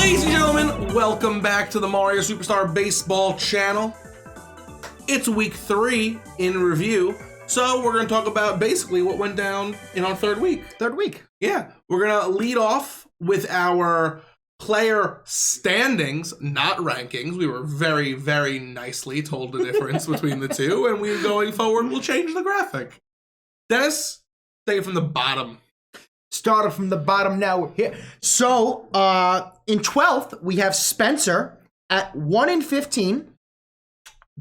Ladies and gentlemen, welcome back to the Mario Superstar Baseball channel. It's week 3 in review, so we're going to talk about basically what went down in our third week. Yeah, we're going to lead off with our player standings, not rankings. We were very, very nicely told the difference between the two, and we're going forward, we'll change the graphic. Dennis, take it from the bottom. Started from the bottom, now we're here. So, in 12th, we have Spencer at 1-15,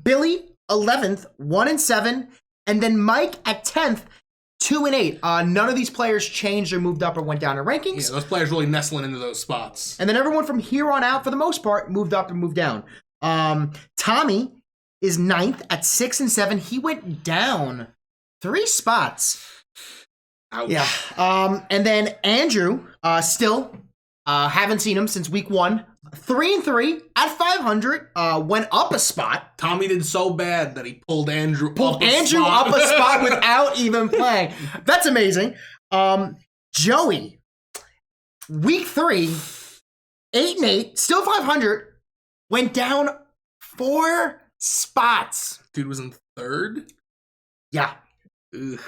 Billy 11th, 1-7, and then Mike at 10th, 2-8. None of these players changed or moved up or went down in rankings. Yeah, those players really nestling into those spots. And then everyone from here on out, for the most part, moved up and moved down. Tommy is 9th at 6-7. He went down 3 spots. Ouch. Yeah. And then Andrew, still haven't seen him since week 1. 3-3 at 500. Went up a spot. Tommy did so bad that he pulled Andrew up a spot without even playing. That's amazing. Joey, week 3, 8-8, still 500. Went down 4 spots. Dude was in 3rd? Yeah. Ugh.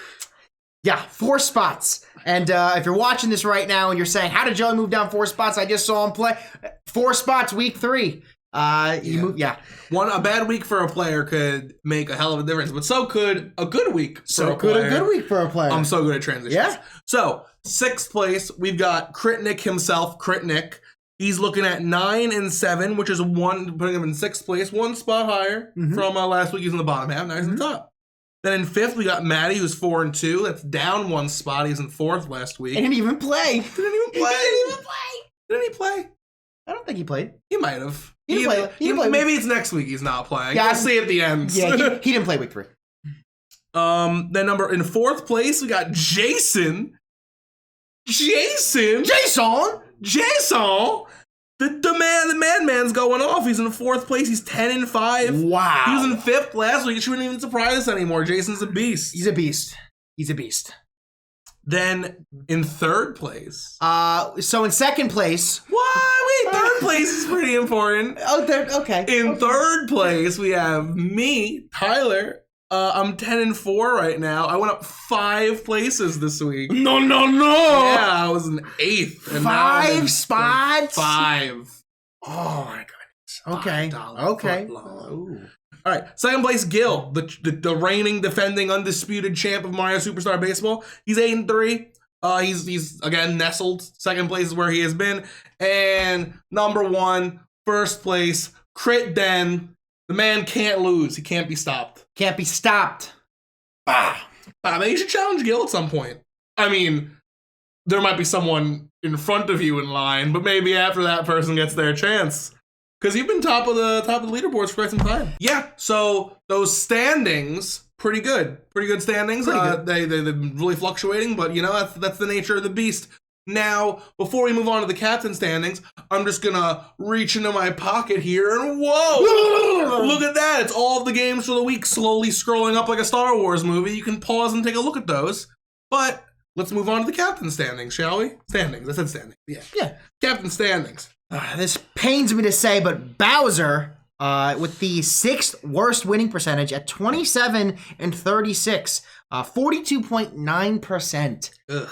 Yeah, 4 spots. And if you're watching this right now and you're saying, how did Joey move down 4 spots? I just saw him play. 4 spots, week 3. A bad week for a player could make a hell of a difference, but so could a good week for a player. A good week for a player. I'm so good at transitions. Yeah. So, 6th place, we've got Crit Nick himself, Crit Nick. He's looking at 9-7, which is putting him in 6th place, 1 spot higher from last week. He's in the bottom half. Now he's in the top. Then in 5th, we got Maddie, who's 4-2. That's down 1 spot. He was in 4th last week. He didn't even play. Didn't he play? I don't think he played. He might have. He didn't play. Maybe it's next week he's not playing. Yeah, We'll see at the end. Yeah, he didn't play week 3. Then in 4th place, we got Jason. Jason! The man's going off. He's in 4th place. He's 10-5. Wow. He was in 5th last week. It shouldn't even surprise us anymore. Jason's a beast. He's a beast. Then in 3rd place. So in 2nd place. What? Wait, 3rd place is pretty important. Oh, okay. In 3rd place, we have me, Tyler. I'm 10-4 right now. I went up 5 places this week. No. Yeah, I was in 8th. And 5 spots? 5. Oh my goodness. Okay. All right, 2nd place, Gil, the reigning, defending, undisputed champ of Mario Superstar Baseball. He's 8-3. He's again nestled. 2nd place is where he has been. And number 1, 1st place, Crit Den. The man can't lose. He can't be stopped. Maybe you should challenge Gil at some point. I mean, there might be someone in front of you in line, but maybe after that person gets their chance. Because you've been top of the leaderboards for quite some time. Yeah, so those standings, pretty good. Pretty good standings. They've been really fluctuating, but that's the nature of the beast. Now, before we move on to the captain standings, I'm just gonna reach into my pocket here and whoa! Look at that! It's all of the games for the week slowly scrolling up like a Star Wars movie. You can pause and take a look at those. But let's move on to the captain standings, shall we? Standings. I said standings. Yeah. Captain standings. This pains me to say, but Bowser, with the 6th worst winning percentage at 27-36, 42.9%. Ugh.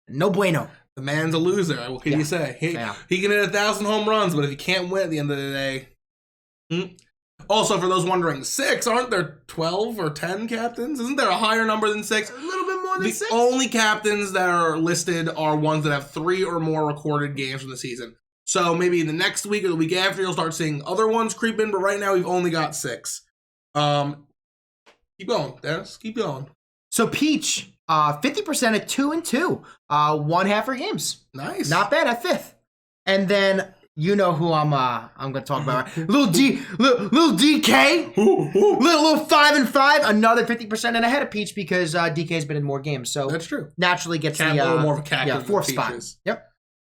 No bueno. The man's a loser. What can you say? He can hit 1,000 home runs, but if he can't win at the end of the day. Also, for those wondering, 6, aren't there 12 or 10 captains? Isn't there a higher number than 6? A little bit more than 6. The only captains that are listed are ones that have 3 or more recorded games from the season. So maybe the next week or the week after, you'll start seeing other ones creep in, but right now we've only got 6. Keep going, Dennis. Keep going. So Peach, 50% at 2-2, won half her games. Nice. Not bad at 5th. And then you know who I'm going to talk about. Right? Little DK, little 5-5, another 50% and ahead of Peach because DK's been in more games. So that's true. Naturally gets a little more of a captain. 4th spot. Yep.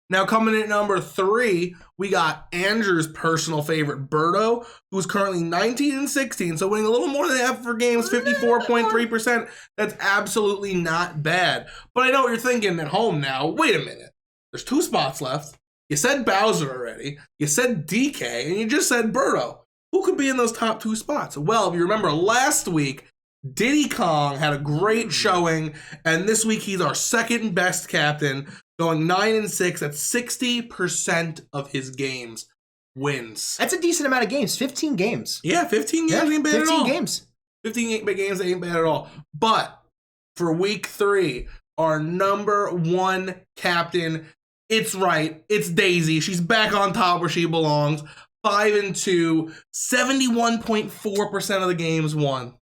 Now coming in at number 3, we got Andrew's personal favorite, Birdo, who's currently 19-16, so winning a little more than half of her games, 54.3%. That's absolutely not bad. But I know what you're thinking at home now. Wait a minute. There's 2 spots left. You said Bowser already. You said DK, and you just said Burrow. Who could be in those top 2 spots? Well, if you remember last week, Diddy Kong had a great showing, and this week he's our second best captain, going 9-6 at 60% of his games wins. That's a decent amount of games. 15 games. Yeah, 15 games ain't bad at all. 15 games. 15 games ain't bad at all. But for week 3, our number 1 captain, it's right, it's Daisy. She's back on top where she belongs. 5-2, 71.4% of the games won.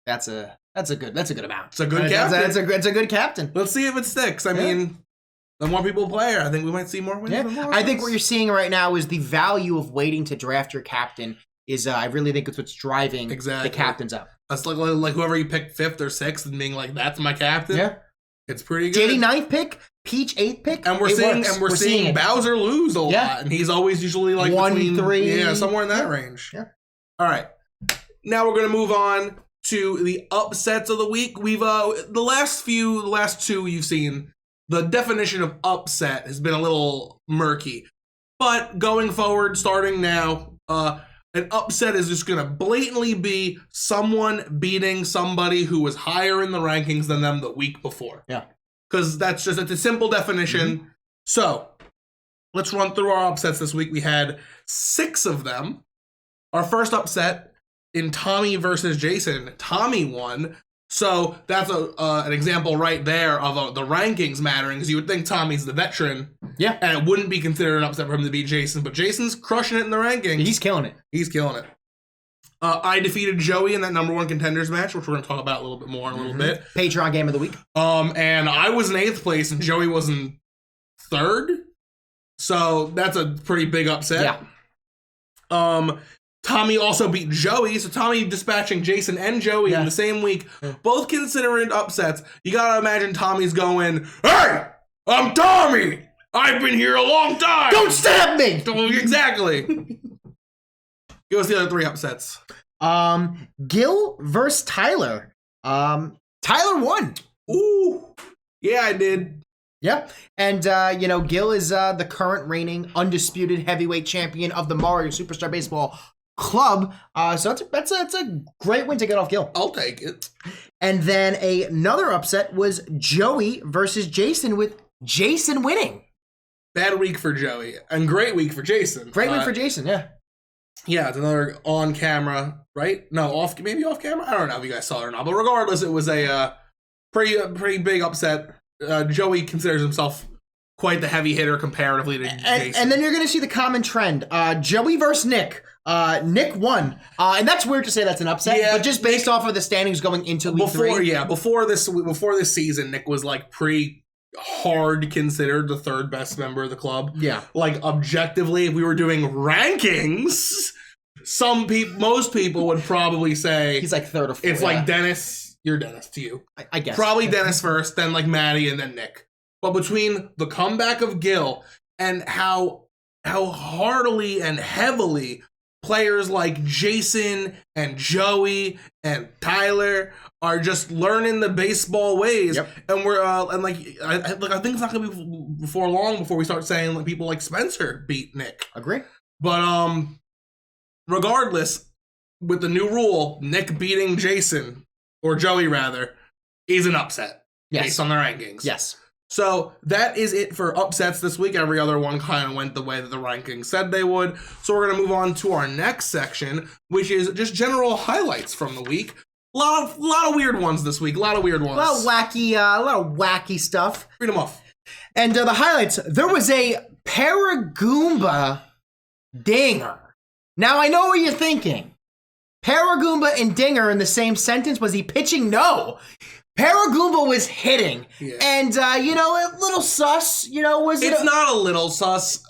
That's a good amount. It's a good captain. That's a good captain. Let's see if it sticks. I mean, the more people play her, I think we might see more wins. Yeah. I think what you're seeing right now is the value of waiting to draft your captain is I really think it's what's driving the captains up. That's like whoever you picked 5th or 6th and being like, that's my captain. Yeah. It's pretty good. JD 9th pick, Peach 8th pick. And we're seeing Bowser lose a lot. And he's always usually like 1-3. Yeah, somewhere in that range. Yeah. All right. Now we're gonna move on to the upsets of the week. We've the last 2 you've seen, the definition of upset has been a little murky. But going forward, starting now, an upset is just gonna blatantly be someone beating somebody who was higher in the rankings than them the week before. Yeah. Because it's a simple definition. Mm-hmm. So let's run through our upsets this week. We had 6 of them. Our first upset in Tommy versus Jason, Tommy won. So that's an example right there of the rankings mattering, because you would think Tommy's the veteran. Yeah. And it wouldn't be considered an upset for him to beat Jason, but Jason's crushing it in the rankings. He's killing it. He's killing it. I defeated Joey in that number 1 contenders match, which we're going to talk about a little bit more in a little bit. Patreon game of the week. And I was in 8th place and Joey was in 3rd. So that's a pretty big upset. Yeah. Tommy also beat Joey, so Tommy dispatching Jason and Joey in the same week, both considered upsets. You gotta imagine Tommy's going, "Hey, I'm Tommy! I've been here a long time! Don't stab me!" Exactly. Give us the other 3 upsets. Gil versus Tyler. Tyler won. Ooh. Yeah, I did. Yep. And, Gil is the current reigning undisputed heavyweight champion of the Mario Superstar Baseball Club. So that's a great win to get off Gil. I'll take it. And then another upset was Joey versus Jason, with Jason winning. Bad week for Joey and great week for Jason. Great win for Jason, yeah. Yeah, it's another on camera, right? No, maybe off camera? I don't know if you guys saw it or not. But regardless, it was a pretty big upset. Joey considers himself quite the heavy hitter comparatively to Jason. And then you're going to see the common trend. Joey versus Nick. Nick won. And that's weird to say that's an upset, but just based off of the standings going into week 3. Yeah, before this season, Nick was like pretty hard considered the 3rd best member of the club. Yeah. Like objectively, if we were doing rankings, most people would probably say he's like 3rd or 4th. It's like Dennis. You're Dennis to you. I guess. Probably Dennis first, then like Maddie, and then Nick. But between the comeback of Gil and how heartily and heavily players like Jason and Joey and Tyler are just learning the baseball ways, and we're I think it's not gonna be before long before we start saying like people like Spencer beat Nick. Agree. But regardless, with the new rule, Nick beating Jason, or Joey rather, is an upset based on the rankings. Yes. So that is it for upsets this week. Every other one kind of went the way that the rankings said they would. So we're going to move on to our next section, which is just general highlights from the week. A lot of weird ones this week. A lot of weird ones. A lot of wacky stuff. Read them off. And the highlights, there was a Paragoomba dinger. Now I know what you're thinking. Paragoomba and dinger in the same sentence. Was he pitching? No. Paragoomba was hitting, and a little sus. It's not a little sus.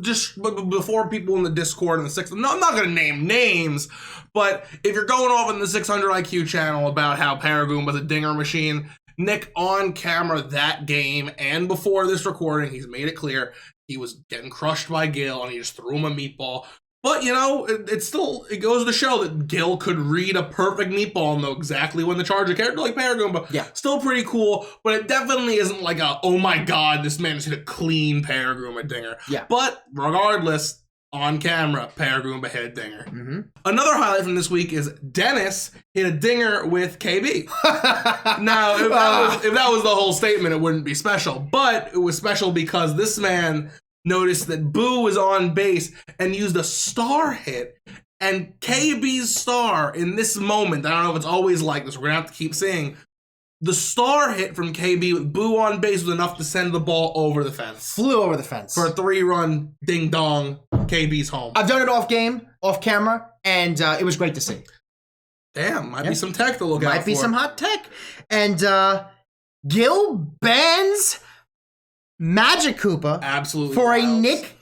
Just before people in the Discord and the 600. No, I'm not gonna name names, but if you're going off in the 600 IQ channel about how Paragoomba's a dinger machine, Nick on camera that game and before this recording, he's made it clear he was getting crushed by Gil and he just threw him a meatball. But, you know, it goes to show that Gil could read a perfect meatball and know exactly when to charge a character like Paragoomba. Yeah. Still pretty cool, but it definitely isn't like oh my god, this man just hit a clean Paragoomba dinger. Yeah. But regardless, on camera, Paragoomba hit a dinger. Mm-hmm. Another highlight from this week is Dennis hit a dinger with KB. Now, if that was the whole statement, it wouldn't be special. But it was special because this man noticed that Boo was on base and used a star hit. And KB's star in this moment, I don't know if it's always like this, we're going to have to keep saying, the star hit from KB with Boo on base was enough to send the ball over the fence. Flew over the fence. For a 3-run ding-dong, KB's home. I've done it off camera, and it was great to see. Damn, might be some tech to look out for. Might be some hot tech. And Gil bans Magic Koopa absolutely for wild. a Nick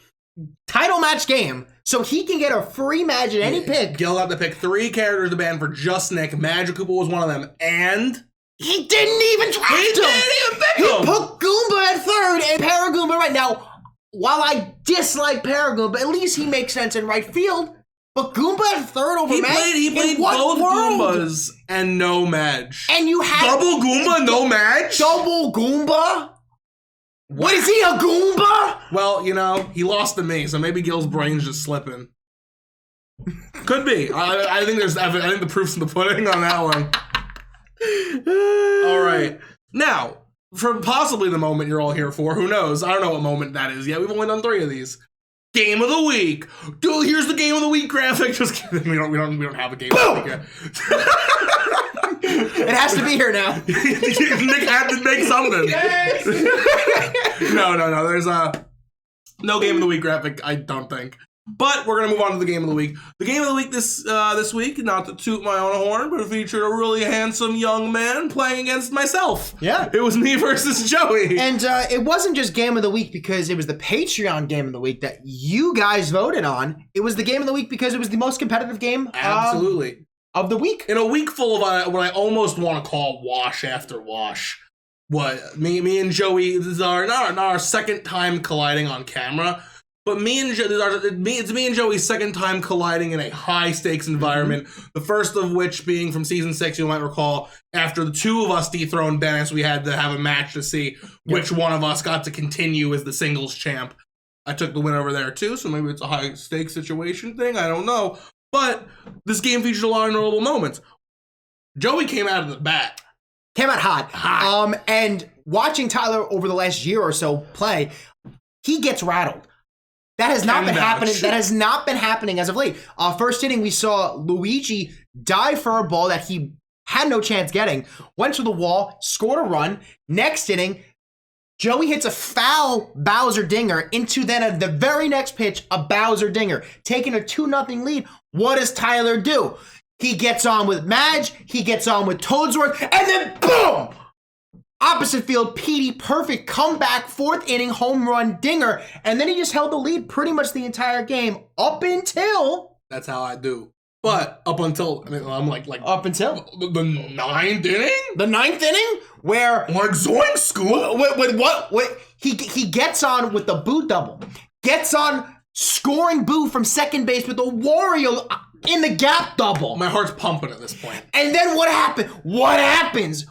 title match game, so he can get a free match at any pick. Gil had to pick 3 characters to ban for just Nick. Magic Koopa was one of them, and he didn't even draft him. He didn't even pick him. He put Goomba at 3rd and Paragoomba right now. While I dislike Paragoomba, at least he makes sense in right field. But Goomba at 3rd over Madge? He played both Goombas and no Madge. And you have double Goomba, no Madge? Double Goomba? What is he, a Goomba? Well, you know, he lost to me, so maybe Gil's brain's just slipping. Could be. I think the proof's in the pudding on that one. All right. Now, for possibly the moment you're all here for, who knows? I don't know what moment that is yet. We've only done 3 of these. Game of the week. Dude, here's the game of the week graphic. Just kidding. We don't have a game of the week yet. It has to be here now. Nick had to make something. Yes. No. There's no game of the week graphic, I don't think. But we're gonna move on to the game of the week. The game of the week this week, not to toot my own horn, but it featured a really handsome young man playing against myself. Yeah, it was me versus Joey, and it wasn't just game of the week because it was the Patreon game of the week that you guys voted on. It was the game of the week because it was the most competitive game. Absolutely. Of the week. In a week full of what I almost want to call wash after wash. What me and Joey, this is not our second time colliding on camera. But it's me and Joey's second time colliding in a high-stakes environment. Mm-hmm. The first of which being from Season 6, you might recall, after the 2 of us dethroned Dennis, we had to have a match to see which one of us got to continue as the singles champ. I took the win over there, too, so maybe it's a high-stakes situation thing. I don't know. But this game featured a lot of notable moments. Joey came out of the bat. Came out hot. And watching Tyler over the last year or so play, he gets rattled. That has not been happening. That has not been happening as of late. First inning, we saw Luigi dive for a ball that he had no chance getting. Went to the wall, scored a run. Next inning, Joey hits a foul Bowser dinger into then at the very next pitch, a Bowser dinger, taking a 2-0 lead. What does Tyler do? He gets on with Madge. He gets on with Toadsworth, and then boom! Opposite field, Petey, perfect comeback, 4th inning, home run dinger. And then he just held the lead pretty much the entire game up until... That's how I do. But up until, I'm like up until? The 9th inning? The 9th inning? Where... Like Zoink School? With what? He gets on with the Boo double. Gets on scoring Boo from second base with a Wario in the gap double. My heart's pumping at this point. And then what happened? What happens?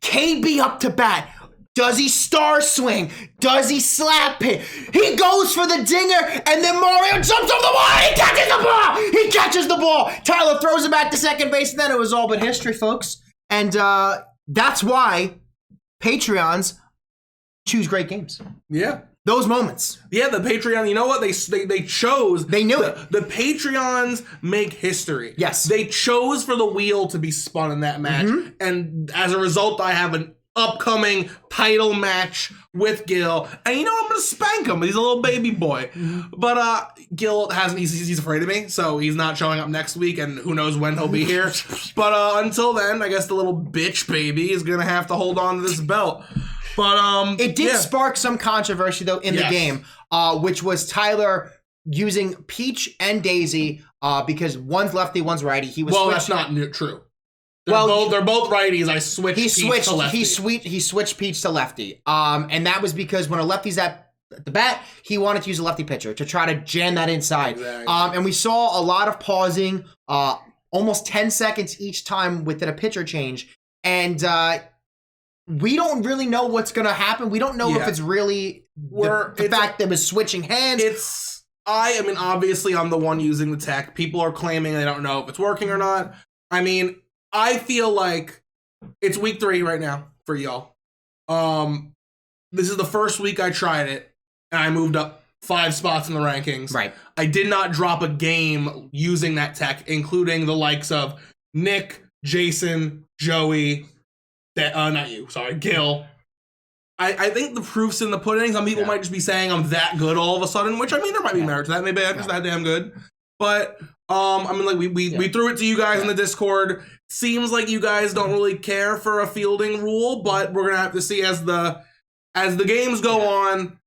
KB up to bat. Does he star swing? Does he slap hit? He goes for the dinger, and then Mario jumps over the wall. He catches the ball. Tyler throws it back to second base, and then it was all but history, folks. And that's why Patreons choose great games. Yeah. Those moments. Yeah, the Patreon, you know what? They chose. They knew it. The Patreons make history. Yes. They chose for the wheel to be spun in that match. Mm-hmm. And as a result, I have an upcoming title match with Gil. And you know, I'm going to spank him. He's a little baby boy. Mm-hmm. But Gil he's afraid of me, so he's not showing up next week, and who knows when he'll be here. But until then, I guess the little bitch baby is going to have to hold on to this belt. But it did spark some controversy though in the game, which was Tyler using Peach and Daisy because one's lefty, one's righty. That's not true. They're both righties. I switched Peach to lefty. He switched Peach to lefty. And that was because when a lefty's at the bat. He wanted to use a lefty pitcher to try to jam that inside. Exactly. And we saw a lot of pausing, almost 10 seconds each time within a pitcher change. And we don't really know what's going to happen. We don't know if it's really the fact that it was switching hands. I mean, obviously, I'm the one using the tech. People are claiming they don't know if it's working or not. I mean, I feel like it's week 3 right now for y'all. This is the first week I tried it, and I moved up 5 spots in the rankings. Right. I did not drop a game using that tech, including the likes of Nick, Jason, Joey, not you, sorry, Gil. I think the proof's in the pudding. Some people might just be saying I'm that good all of a sudden, which, I mean, there might be merit to that. Maybe I'm just that damn good. But, I mean, like, we threw it to you guys in the Discord. Seems like you guys don't really care for a fielding rule, but we're going to have to see as the games go on.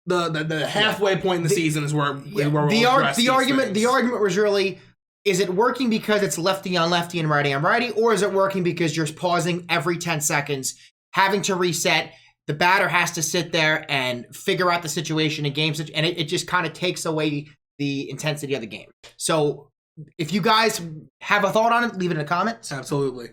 The halfway point in the season is where we'll the argument was really, is it working because it's lefty on lefty and righty on righty, or is it working because you're pausing every 10 seconds, having to reset? The batter has to sit there and figure out the situation in games, and it just kind of takes away the intensity of the game. So if you guys have a thought on it, leave it in the comments. Absolutely.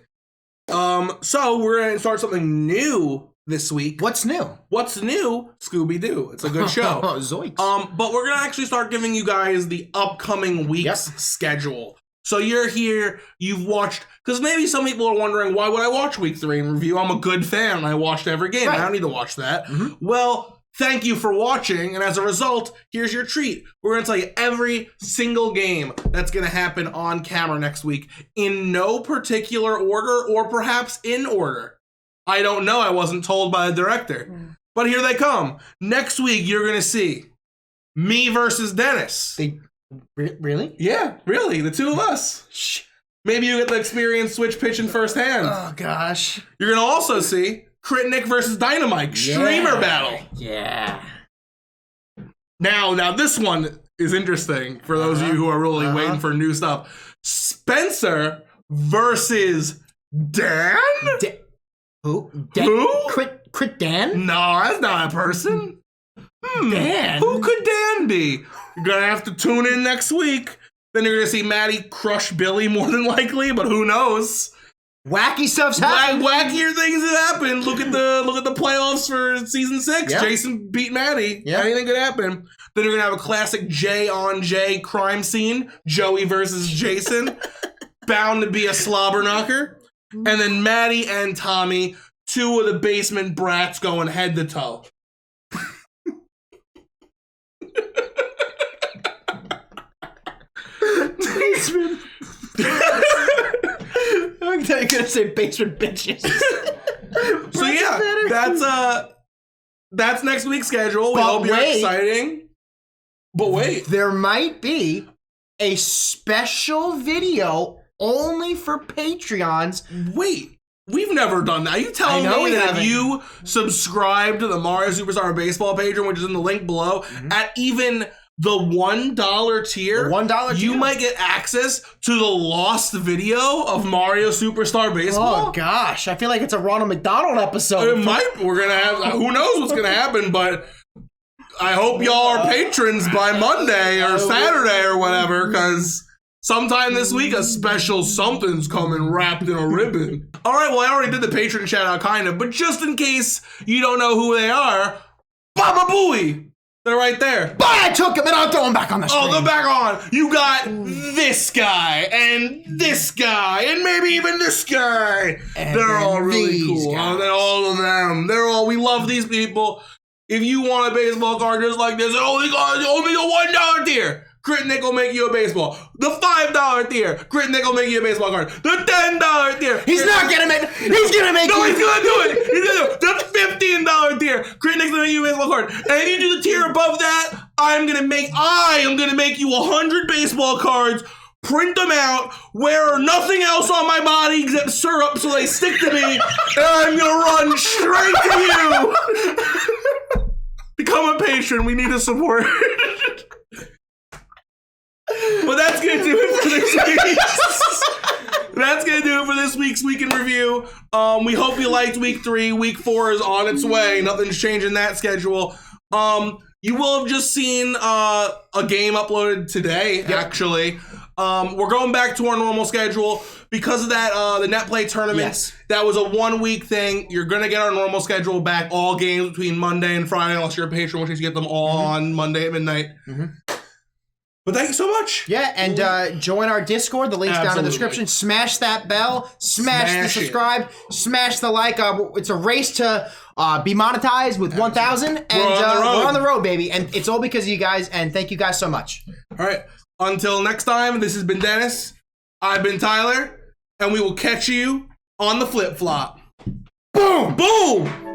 So we're going to start something new this week. What's new? What's new? Scooby-Doo. It's a good show. Zoinks. But we're going to actually start giving you guys the upcoming week's schedule. So you're here, you've watched, because maybe some people are wondering, why would I watch week 3 in review? I'm a good fan and I watched every game. Right. I don't need to watch that. Mm-hmm. Well, thank you for watching, and as a result, here's your treat. We're going to tell you every single game that's going to happen on camera next week in no particular order, or perhaps in order. I don't know. I wasn't told by the director. But here they come. Next week, you're going to see me versus Dennis. Really? Yeah, really. The two of us. Maybe you get the experience switch pitching firsthand. Oh, gosh. You're going to also see Crit Nick versus Dynamite. Streamer battle. Yeah. Now this one is interesting for those of you who are really waiting for new stuff. Spencer versus Dan? Who? Who? Crit Dan? No, that's not a person. Dan? Who could Dan be? You're going to have to tune in next week. Then you're going to see Maddie crush Billy more than likely, but who knows? Wacky stuff's happened. Wackier things have happened. Look at the playoffs for season 6. Yep. Jason beat Maddie. Yep. Anything could happen. Then you're going to have a classic J on J crime scene. Joey versus Jason. Bound to be a slobber knocker. And then Maddie and Tommy, 2 of the basement brats going head to toe. Basement. I'm gonna say basement bitches. So yeah, that's next week's schedule. We hope you're exciting. But wait, there might be a special video only for Patreons. Wait, we've never done that. Are you telling me that if you subscribe to the Mario Superstar Baseball Patreon, which is in the link below, at even the $1 tier, you might get access to the lost video of Mario Superstar Baseball? Oh gosh, I feel like it's a Ronald McDonald episode. It might. We're gonna have. Who knows what's gonna happen? But I hope y'all are patrons by Monday or Saturday or whatever, because sometime this week a special something's coming wrapped in a ribbon. All right. Well, I already did the patron shout out, kind of, but just in case you don't know who they are, Baba Booey. They're right there. But I took them and I'll throw them back on the screen. Oh, they're back on. You got this guy and this guy and maybe even this guy. And they're all really cool. And then all of them. We love these people. If you want a baseball card just like this, only the $1 tier. Crit Nick will make you a baseball. The $5 tier. Crit Nick will make you a baseball card. The $10 tier. He's not gonna make. He's gonna make. No, he's gonna do it. He's gonna do it. The $15 tier. Crit Nick's gonna make you a baseball card. And if you do the tier above that, I am gonna make you 100 baseball cards. Print them out. Wear nothing else on my body except syrup, so they stick to me. And I'm gonna run straight to you. Become a patron. We need a support. But that's going to do it for this week. That's going to do it for this week's Week in Review. We hope you liked Week 3. Week 4 is on its way. Nothing's changing that schedule. You will have just seen a game uploaded today, actually. We're going back to our normal schedule. Because of that, the net play tournaments, that was a 1 week thing. You're going to get our normal schedule back, all games between Monday and Friday, unless you're a patron, which is you get them all on Monday at midnight. But thank you so much. Yeah, and join our Discord. The link's down in the description. Smash that bell. Smash the subscribe. Smash the like. It's a race to be monetized with 1,000. And we're on the road, baby. And it's all because of you guys. And thank you guys so much. All right. Until next time, this has been Dennis. I've been Tyler. And we will catch you on the flip-flop. Boom! Boom!